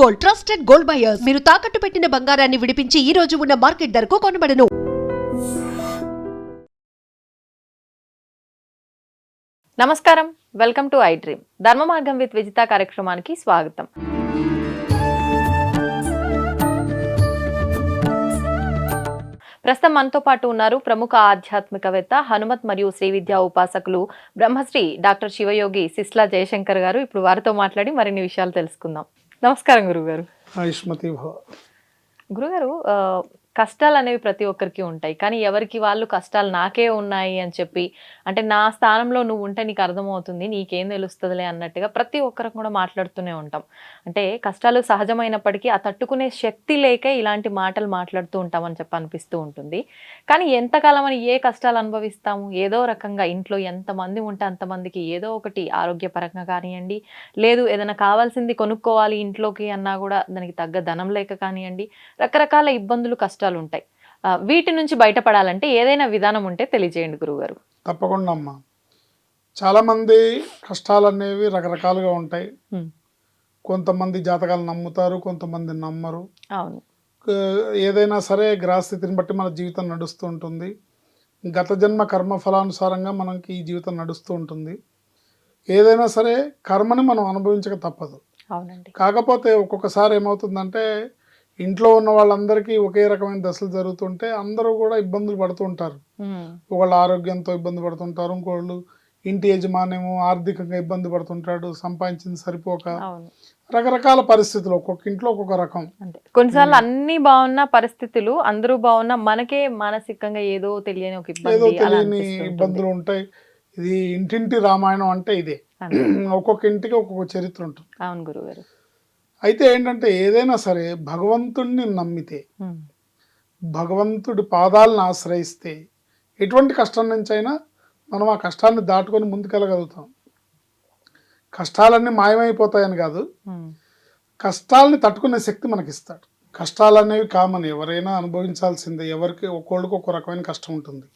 Gold, trusted gold buyers. మీరు తాకట్టు పెట్టిన బంగారాన్ని విడిపించి ఈ రోజు ఉన్న మార్కెట్ ధరకు కొనబడను. నమస్కారం, వెల్కమ్ టు ఐ డ్రీమ్. ధర్మ మార్గం విత్ విజిత కార్యక్రమానికి స్వాగతం. ప్రస్తుతం మనతో పాటు ఉన్నారు ప్రముఖ ఆధ్యాత్మికవేత్త, హనుమత్ మరియు శ్రీ విద్యా ఉపాసకులు బ్రహ్మశ్రీ డాక్టర్ శివయోగి సిస్లా జయశంకర్ గారు. ఇప్పుడు వారితో మాట్లాడి మరిన్ని విషయాలు తెలుసుకుందాం. నమస్కారం గురుగారు. గురుగారు, కష్టాలు అనేవి ప్రతి ఒక్కరికి ఉంటాయి, కానీ ఎవరికి వాళ్ళు కష్టాలు నాకే ఉన్నాయి అని చెప్పి, అంటే నా స్థానంలో నువ్వు ఉంటే నీకు అర్థమవుతుంది, నీకేం తెలుస్తుందిలే అన్నట్టుగా ప్రతి ఒక్కరు కూడా మాట్లాడుతూనే ఉంటాం. అంటే కష్టాలు సహజమైనప్పటికీ ఆ తట్టుకునే శక్తి లేకే ఇలాంటి మాటలు మాట్లాడుతూ ఉంటామని చెప్పి అనిపిస్తూ ఉంటుంది. కానీ ఎంతకాలం అని ఏ కష్టాలు అనుభవిస్తాము? ఏదో రకంగా ఇంట్లో ఎంతమంది ఉంటే అంతమందికి ఏదో ఒకటి ఆరోగ్యపరంగా కానివ్వండి, లేదు ఏదైనా కావాల్సింది కొనుక్కోవాలి ఇంట్లోకి అన్నా కూడా దానికి తగ్గ ధనం లేక కానివ్వండి, రకరకాల ఇబ్బందులు కష్టాలు ఉంటాయి. వీటి నుంచి బయటపడాలంటే ఏదైనా విధానం ఉంటే తెలియజేయండి గురుగారు. తప్పకుండా అమ్మా. చాలా మంది కష్టాలు అనేవి రకరకాలుగా ఉంటాయి. కొంతమంది జాతకాలు నమ్ముతారు, కొంతమంది నమ్మరు. అవును. ఏదైనా సరే గ్రహస్థితిని బట్టి మన జీవితం నడుస్తూ ఉంటుంది. గత జన్మ కర్మ ఫలానుసారంగా మనకి ఈ జీవితం నడుస్తూ ఉంటుంది. ఏదైనా సరే కర్మని మనం అనుభవించక తప్పదు. అవునండి. కాకపోతే ఒక్కొక్కసారి ఏమవుతుందంటే ఇంట్లో ఉన్న వాళ్ళందరికీ ఒకే రకమైన దశలు జరుగుతుంటే అందరూ కూడా ఇబ్బందులు పడుతూ ఉంటారు. ఒకళ్ళు ఆరోగ్యంతో ఇబ్బంది పడుతుంటారు, ఇంకోళ్ళు ఇంటి యజమానేమో ఆర్థికంగా ఇబ్బంది పడుతుంటాడు, సంపాదించింది సరిపోక. రకరకాల పరిస్థితులు ఒక్కొక్క ఇంట్లో ఒక్కొక్క రకం. కొన్నిసార్లు అన్ని బాగున్న పరిస్థితులు, అందరూ బాగున్నా మనకే మానసికంగా ఏదో తెలియని ఒక ఏదో తెలియని ఇబ్బందులు ఉంటాయి. ఇది ఇంటింటి రామాయణం అంటే ఇదే. ఒక్కొక్క ఇంటికి ఒక్కొక్క చరిత్ర ఉంటుంది. అవును గురుగారు. అయితే ఏంటంటే ఏదైనా సరే భగవంతుడిని నమ్మితే, భగవంతుడి పాదాలను ఆశ్రయిస్తే ఎటువంటి కష్టం నుంచి అయినా మనం ఆ కష్టాన్ని దాటుకొని ముందుకెళ్ళగలుగుతాం. కష్టాలన్నీ మాయమైపోతాయని కాదు, కష్టాలని తట్టుకునే శక్తి మనకిస్తాడు. కష్టాలు అనేవి కామన్, ఎవరైనా అనుభవించాల్సిందే. ఎవరికి ఒక్కోళ్ళకి ఒక్కో రకమైన కష్టం ఉంటుంది.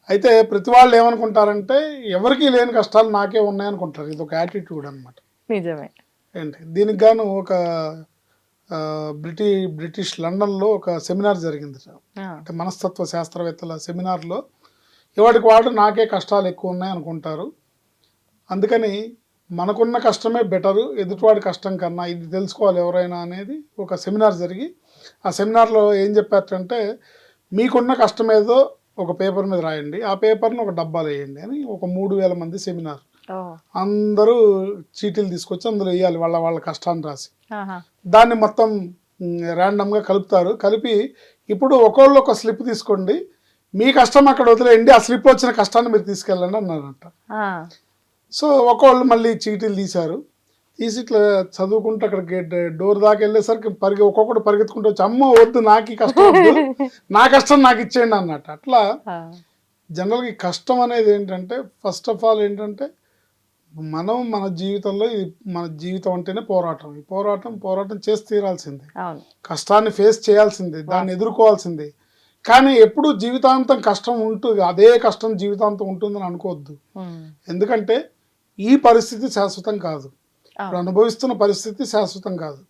అయితే ప్రతి వాళ్ళు ఏమనుకుంటారంటే ఎవరికి లేని కష్టాలు నాకే ఉన్నాయనుకుంటారు. ఇది ఒక యాటిట్యూడ్ అనమాట. నిజమే. ఏంటి దీనికి గాను ఒక బ్రిటిష్ లండన్లో ఒక సెమినార్ జరిగింది. అంటే మనస్తత్వ శాస్త్రవేత్తల సెమినార్లో ఎవరికి వాడు నాకే కష్టాలు ఎక్కువ ఉన్నాయి అనుకుంటారు. అందుకని మనకున్న కష్టమే బెటరు ఎదుటివాడి కష్టం కన్నా, ఇది తెలుసుకోవాలి ఎవరైనా అనేది ఒక సెమినార్ జరిగి, ఆ సెమినార్లో ఏం చెప్పారంటే మీకున్న కష్టం ఏదో ఒక పేపర్ మీద రాయండి, ఆ పేపర్ని ఒక డబ్బాలో వేయండి అని. ఒక 3000 మంది సెమినార్. అందరూ చీటీలు తీసుకొచ్చి అందులో వేయాలి వాళ్ళ కష్టాన్ని రాసి. దాన్ని మొత్తం ర్యాండమ్గా కలుపుతారు. కలిపి ఇప్పుడు ఒకళ్ళు ఒక స్లిప్ తీసుకోండి, మీ కష్టం అక్కడ వదిలేయండి, ఆ స్లిప్ వచ్చిన కష్టాన్ని మీరు తీసుకెళ్ళండి అన్నారంట. సో ఒకళ్ళు మళ్ళీ చీటీలు తీశారు. తీసి ఇట్లా చదువుకుంటూ అక్కడికి డోర్ దాకా వెళ్ళేసరికి ఒక్కొక్కటి పరిగెత్తుకుంటూ వచ్చి, అమ్మో వద్దు నాకు ఈ కష్టం వద్దు, నా కష్టం నాకు ఇచ్చేయండి అన్నట్టు. అట్లా జనరల్గా ఈ కష్టం అనేది ఏంటంటే, ఫస్ట్ ఆఫ్ ఆల్ ఏంటంటే మనం మన జీవితంలో, ఇది మన జీవితం అంటేనే పోరాటం. ఈ పోరాటం చేసి తీరాల్సిందే, కష్టాన్ని ఫేస్ చేయాల్సిందే, దాన్ని ఎదుర్కోవాల్సిందే. కానీ ఎప్పుడు జీవితాంతం కష్టం ఉంటుంది, అదే కష్టం జీవితాంతం ఉంటుందని అనుకోవద్దు. ఎందుకంటే ఈ పరిస్థితి శాశ్వతం కాదు, ఇప్పుడు అనుభవిస్తున్న పరిస్థితి శాశ్వతం కాదు,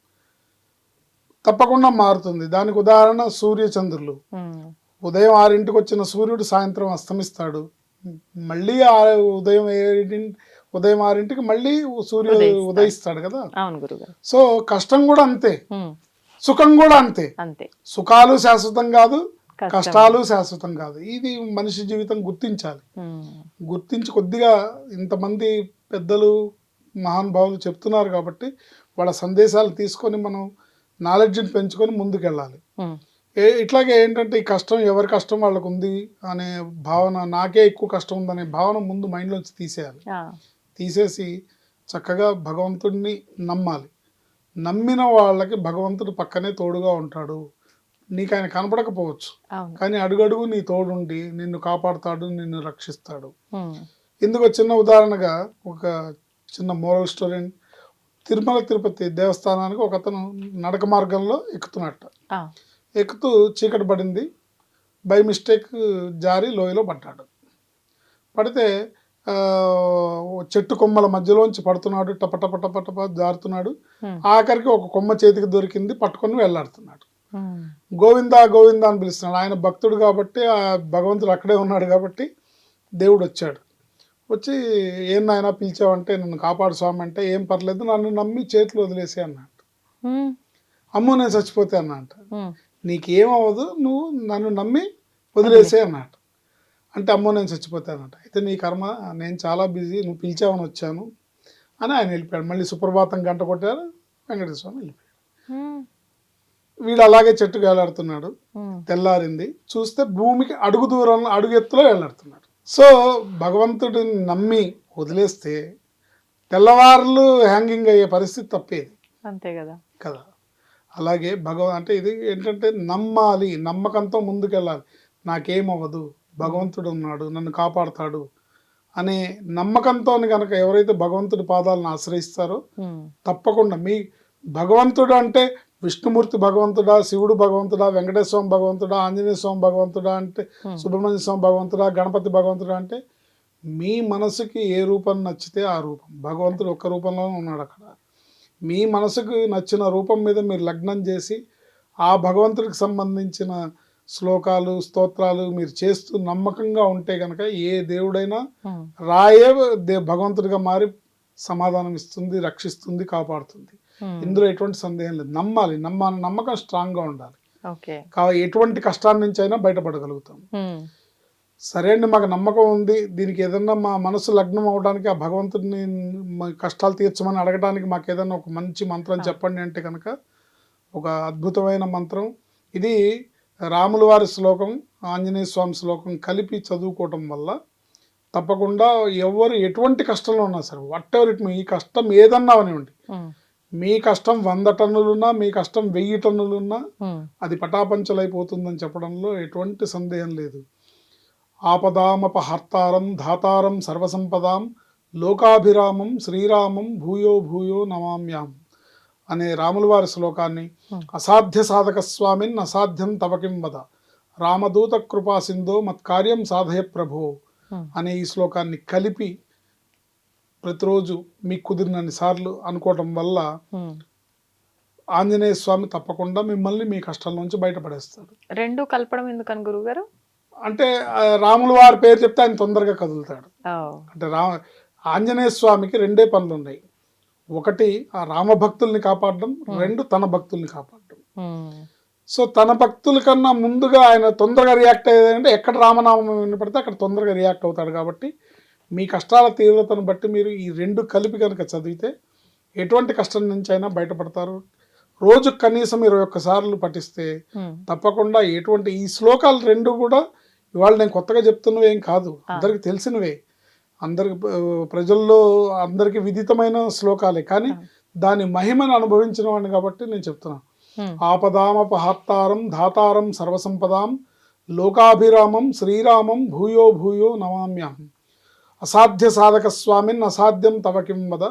తప్పకుండా మారుతుంది. దానికి ఉదాహరణ సూర్యచంద్రులు. ఉదయం 6ంటికి వచ్చిన సూర్యుడు సాయంత్రం అస్తమిస్తాడు, మళ్ళీ ఉదయం 6ంటికి మళ్ళీ సూర్యుడు ఉదయిస్తాడు కదా. సో కష్టం కూడా అంతే, సుఖం కూడా అంతే. సుఖాలు శాశ్వతం కాదు, కష్టాలు శాశ్వతం కాదు. ఇది మనిషి జీవితం గుర్తించాలి. గుర్తించి కొద్దిగా ఇంతమంది పెద్దలు మహానుభావులు చెప్తున్నారు కాబట్టి వాళ్ళ సందేశాలు తీసుకొని మనం నాలెడ్జ్ని పెంచుకొని ముందుకెళ్ళాలి. ఇట్లాగే ఏంటంటే ఈ కష్టం ఎవరి కష్టం వాళ్ళకు ఉంది అనే భావన, నాకే ఎక్కువ కష్టం ఉందనే భావన ముందు మైండ్లోంచి తీసేయాలి. తీసేసి చక్కగా భగవంతుడిని నమ్మాలి. నమ్మిన వాళ్ళకి భగవంతుడు పక్కనే తోడుగా ఉంటాడు. నీకు ఆయన కనపడకపోవచ్చు, కానీ అడుగడుగు నీ తోడుండి నిన్ను కాపాడుతాడు, నిన్ను రక్షిస్తాడు. ఇందుకు చిన్న ఉదాహరణగా ఒక చిన్న మోరల్ స్టోరీ. తిరుమల తిరుపతి దేవస్థానానికి ఒక అతను నడక మార్గంలో ఎక్కుతున్నట్ట. ఎక్కుతూ చీకటి పడింది, బై మిస్టేక్ జారి లోయలో పడ్డాడు. పడితే చెట్టు కొమ్మల మధ్యలోంచి పడుతున్నాడు, టప టప టప టప జారుతున్నాడు. Hmm. ఆఖరికి ఒక కొమ్మ చేతికి దొరికింది, పట్టుకొని వెళ్ళాడుతున్నాడు. Hmm. గోవిందా గోవిందా అని పిలుస్తున్నాడు. ఆయన భక్తుడు కాబట్టి, ఆ భగవంతుడు అక్కడే ఉన్నాడు కాబట్టి దేవుడు వచ్చాడు. వచ్చి ఏం నాయనా పిలిచావంటే, నన్ను కాపాడు స్వామి అంటే, ఏం పర్లేదు నన్ను నమ్మి చేతులు వదిలేసి అన్నట్టు. Hmm. అమ్మో నేను చచ్చిపోతే అన్నట్టు. Hmm. నీకేమవ్వదు, నువ్వు నన్ను నమ్మి వదిలేసే అన్నట్టు. అంటే అమ్మో నేను చచ్చిపోతే అన్నట్టు. అయితే నీ కర్మ, నేను చాలా బిజీ, నువ్వు పిలిచావని వచ్చాను అని ఆయన వెళ్ళిపోయాడు. మళ్ళీ సుప్రభాతం గంట కొట్టారు, వెంకటేశ్వర స్వామి వెళ్ళిపోయాడు. Hmm. వీడు అలాగే చెట్టుకు వేలాడుతున్నాడు. Hmm. తెల్లారింది, చూస్తే భూమికి అడుగు దూరంలో, అడుగు ఎత్తులో వేలాడుతున్నాడు. సో భగవంతుడిని నమ్మి వదిలేస్తే తెల్లవారులు హ్యాంగింగ్ అయ్యే పరిస్థితి తప్పేది అంతే కదా. కదా. అలాగే అంటే ఇది ఏంటంటే నమ్మాలి, నమ్మకంతో ముందుకెళ్ళాలి. నాకేమవ్వదు, భగవంతుడు ఉన్నాడు, నన్ను కాపాడుతాడు అనే నమ్మకంతో కనుక ఎవరైతే భగవంతుడి పాదాలను ఆశ్రయిస్తారో Hmm. తప్పకుండా మీ భగవంతుడు అంటే విష్ణుమూర్తి భగవంతుడా, శివుడు భగవంతుడా, వెంకటేశ్వర స్వామి భగవంతుడా, ఆంజనేయ స్వామి భగవంతుడా అంటే, సుబ్రహ్మణ్య స్వామి భగవంతుడా, గణపతి భగవంతుడా అంటే మీ మనసుకి ఏ రూపం నచ్చితే ఆ రూపం. భగవంతుడు ఒక్క రూపంలోనే ఉన్నాడు అక్కడ. మీ మనసుకు నచ్చిన రూపం మీద మీరు లగ్నం చేసి ఆ భగవంతుడికి సంబంధించిన శ్లోకాలు, స్తోత్రాలు మీరు చేస్తూ నమ్మకంగా ఉంటే కనుక ఏ దేవుడైనా Hmm. రాయే భగవంతుడిగా మారి సమాధానం ఇస్తుంది, రక్షిస్తుంది, కాపాడుతుంది. Hmm. ఇందులో ఎటువంటి సందేహం లేదు. నమ్మాలి, నమ్మకం స్ట్రాంగ్గా ఉండాలి. ఓకే. ఎటువంటి కష్టాల నుంచి అయినా బయటపడగలుగుతాం. Hmm. సరే అండి, మాకు నమ్మకం ఉంది, దీనికి ఏదన్నా మా మనసు లగ్నం అవడానికి, ఆ భగవంతుడిని మా కష్టాలు తీర్చమని అడగడానికి మాకు ఏదన్నా ఒక మంచి మంత్రం చెప్పండి అంటే కనుక ఒక అద్భుతమైన మంత్రం ఇది. రాముల వారి శ్లోకం, ఆంజనేయ స్వామి శ్లోకం కలిపి చదువుకోవటం వల్ల తప్పకుండా ఎవరు ఎటువంటి కష్టంలో ఉన్నా సరే, వాట్ ఎవర్ ఇట్, ఈ కష్టం ఏదన్నా అవనివ్వండి, Hmm. మీ కష్టం 100 టన్నులున్నా, మీ కష్టం 1000 టన్నులున్నా Hmm. అది పటాపంచలైపోతుందని చెప్పడంలో ఎటువంటి సందేహం లేదు. ఆపదామపహర్తారం ధాతారం సర్వసంపదాం లోకాభిరామం శ్రీరామం భూయో భూయో నమామ్యాం అనే రాముల వారి శ్లోకాన్ని, అసాధ్య సాధక స్వామిన్ అసాధ్యం తవకిం వద రామదూత కృపా సింధో మత్కార్యం సాధయ ప్రభో అనే ఈ శ్లోకాన్ని కలిపి ప్రతిరోజు మీకు కుదిరినన్ని సార్లు అనుకోవటం వల్ల Hmm. ఆంజనేయ స్వామి తప్పకుండా మిమ్మల్ని మీ కష్టాల నుంచి బయటపడేస్తాడు. రెండు కలపడం ఎందుకని గురుగారు? అంటే రాముల వారి పేరు చెప్తే ఆయన తొందరగా కదులుతాడు. Oh. అంటే ఆంజనేయ స్వామికి రెండే పనులు ఉన్నాయి. ఒకటి ఆ రామభక్తుల్ని కాపాడడం, రెండు తన భక్తుల్ని కాపాడడం. Hmm. సో తన భక్తుల కన్నా ముందుగా ఆయన తొందరగా రియాక్ట్ అయ్యేదంటే ఎక్కడ రామనామం వినపడితే అక్కడ తొందరగా రియాక్ట్ అవుతాడు. కాబట్టి మీ కష్టాల తీవ్రతను బట్టి మీరు ఈ రెండు కలిపి కనుక చదివితే ఎటువంటి కష్టం నుంచి అయినా బయటపడతారు. రోజు కనీసం 21 సార్లు పఠిస్తే Hmm. తప్పకుండా ఎటువంటి ఈ శ్లోకాలు రెండు కూడా ఇవాళ నేను కొత్తగా చెప్తున్నవి ఏం కాదు, అందరికి తెలిసినవే, అందరికి ప్రజల్లో అందరికి విదితమైన శ్లోకాలే. కానీ దాని మహిమను అనుభవించిన వాడిని కాబట్టి నేను చెప్తున్నాను. Hmm. ఆపదామపహర్తారం ధాతారం సర్వసంపదాం లోకాభిరామం శ్రీరామం భూయో భూయో నమామ్యాహం అసాధ్య సాధక స్వామిన్ అసాధ్యం తవకిం వద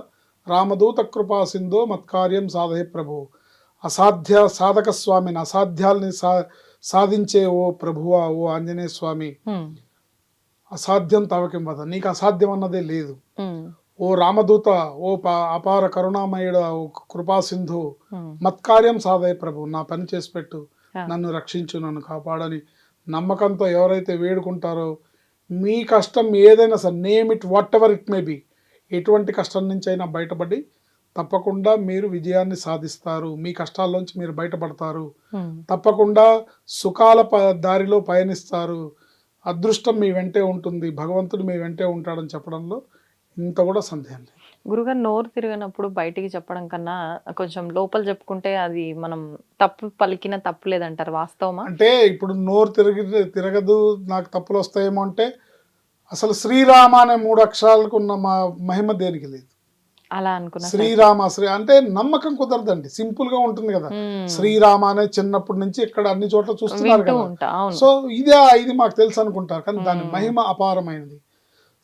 రామదూత కృపా సింధో మత్కార్యం సాధయ ప్రభు. అసాధ్య సాధక స్వామిని, అసాధ్యాల్ని సాధించే ఓ ప్రభువా, ఓ ఆంజనేయ స్వామి, Hmm. అసాధ్యం తవకిం వద, నీకు అసాధ్యం అన్నదే లేదు. Hmm. ఓ రామదూత, ఓ అపార కరుణామయుడ, ఓ కృపా సింధు, Hmm. మత్కార్యం సాధయ ప్రభు, నా పని చేసి పెట్టు, Yeah. నన్ను రక్షించు, నన్ను కాపాడని నమ్మకంతో ఎవరైతే వేడుకుంటారో మీ కష్టం ఏదైనా సరే, name it what ever it may be, ఎటువంటి కష్టం నుంచి అయినా బయటపడి తప్పకుండా మీరు విజయాన్ని సాధిస్తారు. మీ కష్టాల్లోంచి మీరు బయటపడతారు. Hmm. తప్పకుండా సుఖాల దారిలో పయనిస్తారు. అదృష్టం మీ వెంటే ఉంటుంది, భగవంతుడు మీ వెంటే ఉంటాడని చెప్పడంలో ఇంత కూడా సందేహం లేదు. గురుగారు నోరు తిరిగినప్పుడు బయటికి చెప్పడం కన్నా కొంచెం లోపల చెప్పుకుంటే అది మనం తప్పు పలికిన తప్పు లేదంటారు, వాస్తవమా? అంటే ఇప్పుడు నోరు తిరగదు, నాకు తప్పులు వస్తాయేమో అంటే అసలు శ్రీరామ అనే 3 అక్షరాలకు ఉన్న మహిమ దేనికి లేదు. అలా అనుకున్నా. శ్రీరామ అంటే నమ్మకం కుదరదండి, సింపుల్ గా ఉంటుంది కదా. శ్రీరామ అనే చిన్నప్పటి నుంచి ఇక్కడ అన్ని చోట్ల చూస్తున్నారు వింటూ కదా. ఉంటా, అవును. సో ఇది మాకు తెలుసు అనుకుంటారు, కానీ దాని మహిమ అపారమైనది.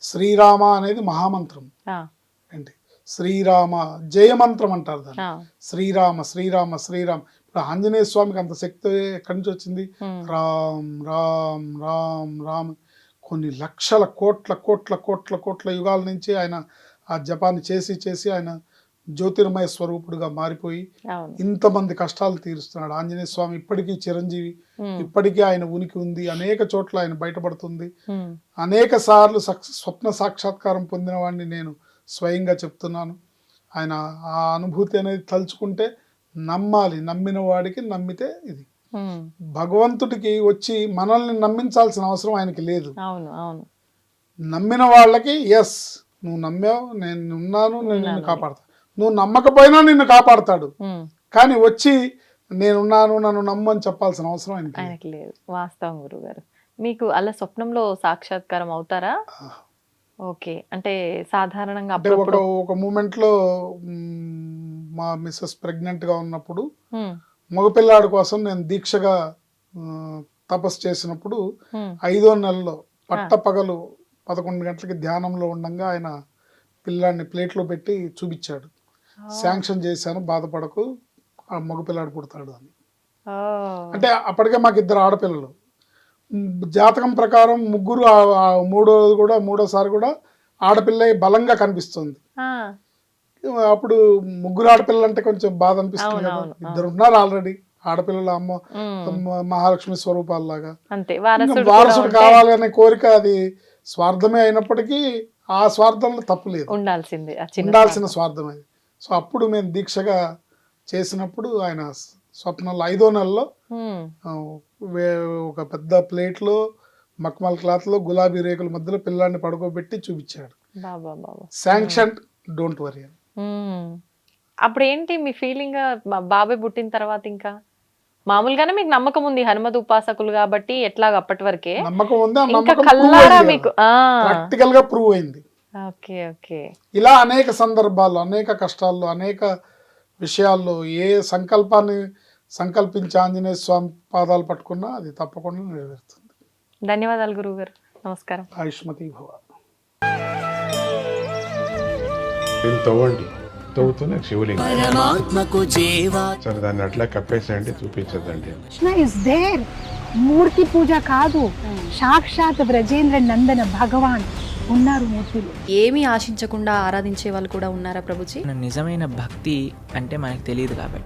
శ్రీరామ అనేది మహామంత్రం ఆ, ఏంటి, శ్రీరామ జయమంత్రం అంటారు దాన్ని. ఆ, శ్రీరామ శ్రీరామ శ్రీరామ. ఇప్పుడు ఆంజనేయ స్వామికి అంత శక్తి ఎక్కడి నుంచి వచ్చింది? ఉమ్, రామ్ రామ్ రామ్ రామ్. కొన్ని లక్షల కోట్ల కోట్ల కోట్ల కోట్ల యుగాల నుంచి ఆయన ఆ జపాన్ని చేసి చేసి ఆయన జ్యోతిర్మయ స్వరూపుడుగా మారిపోయి అవును. ఇంతమంది కష్టాలు తీరుస్తున్నాడు. ఆంజనేయ స్వామి ఇప్పటికీ చిరంజీవి, ఇప్పటికీ ఆయన ఉనికి ఉంది, అనేక చోట్ల ఆయన బయటపడుతుంది. అనేక సార్లు స్వప్న సాక్షాత్కారం పొందిన వాడిని నేను స్వయంగా చెప్తున్నాను. ఆయన ఆ అనుభూతి అనేది తలుచుకుంటే నమ్మాలి, నమ్మిన వాడికి నమ్మితే ఇది. భగవంతుడికి వచ్చి మనల్ని నమ్మించాల్సిన అవసరం ఆయనకి లేదు. అవును అవును. నమ్మిన వాళ్ళకి ఎస్ నువ్వు నమ్మావు, నేను ఉన్నాను, నేను నిన్ను కాపాడతా. నువ్వు నమ్మకపోయినా నిన్ను కాపాడతాడు. కానీ వచ్చి నేనున్నాను, నన్ను నమ్ము అని చెప్పాల్సిన అవసరం ఆయనకి లేదు. వాస్తవం గురుగారు. మీకు అలా స్వప్నంలో సాక్షాత్కారం అవుతారా? ఓకే. అంటే సాధారణంగా అంటే ఒక మూమెంట్ లో మా మిస్సెస్ ప్రెగ్నెంట్ గా ఉన్నప్పుడు మగపిల్లాడి కోసం నేను దీక్షగా తపస్సు చేసినప్పుడు 5వ నెలలో పట్టపగలు 11 గంటలకి ధ్యానంలో ఉండగా ఆయన పిల్లాడిని ప్లేట్లో పెట్టి చూపించాడు. శాంక్షన్ చేశాను, బాధపడకు, ఆ మగపిల్లాడు పుడతాడు అని. అంటే అప్పటికే మాకు 2 ఆడపిల్లలు. జాతకం ప్రకారం ముగ్గురు, మూడోసారి కూడా ఆడపిల్ల బలంగా కనిపిస్తుంది. అప్పుడు 3 ఆడపిల్లలు అంటే కొంచెం బాధ అనిపిస్తుంది కదా. 2 ఉన్నారు ఆల్రెడీ ఆడపిల్లల మహాలక్ష్మి స్వరూపాలలాగా. వారసుడు కావాలనే కోరిక అది స్వార్థమే అయినప్పటికీ ఆ స్వార్థంలో తప్పు లేదు, ఉండాల్సిన స్వార్థం అది. సో అప్పుడు మేము దీక్షగా చేసినప్పుడు ఆయన స్వప్నంలో 5వ నెలలో ఒక పెద్ద ప్లేట్లో మక్మల్ క్లాత్ లో గులాబీ రేకుల మధ్యలో పిల్లాన్ని పడుకోబెట్టి చూపించాడు. శాంక్షన్, డోంట్ వరీ అని. అప్పుడు ఏంటి మీ ఫీలింగ్? బాబాయ్ పుట్టిన తర్వాత ఇంకా మామూలుగానే మీకు నమ్మకం ఉంది, హనుమత్ ఉపాసకులు కాబట్టి ఎట్లాగ అప్పటి వరకే నమ్మకం ఉంది. ప్రాక్టికల్ గా ప్రూవ్ అయింది. Okay okay. ఇలా అనేక సందర్భాల్లో, అనేక కష్టాల్లో, అనేక విషయాల్లో ఏ సంకల్పాన్ని సంకల్పించి ఆంజనేయ స్వామి పాదాలు పట్టుకున్నా అది తప్పకుండా నెరవేరుతుంది. ధన్యవాదాలు గురువు గారు. నమస్కారం. ఆయుష్మతి భవ. తవ్వండి, తవ్వుతూనే శివలింగం సరే దాన్ని అట్లా కప్పేసేయండి, చూపించదండి. Krishna is there. మూర్తి పూజ కాదు, సాక్షాత్ బ్రజేంద్ర నందన భగవాన్ ఉన్నారు మూర్తిలో. ఏమీ ఆశించకుండా ఆరాధించే వాళ్ళు కూడా ఉన్నారా ప్రభుజీ? నిజమైన భక్తి అంటే మనకు తెలియదు కాబట్టి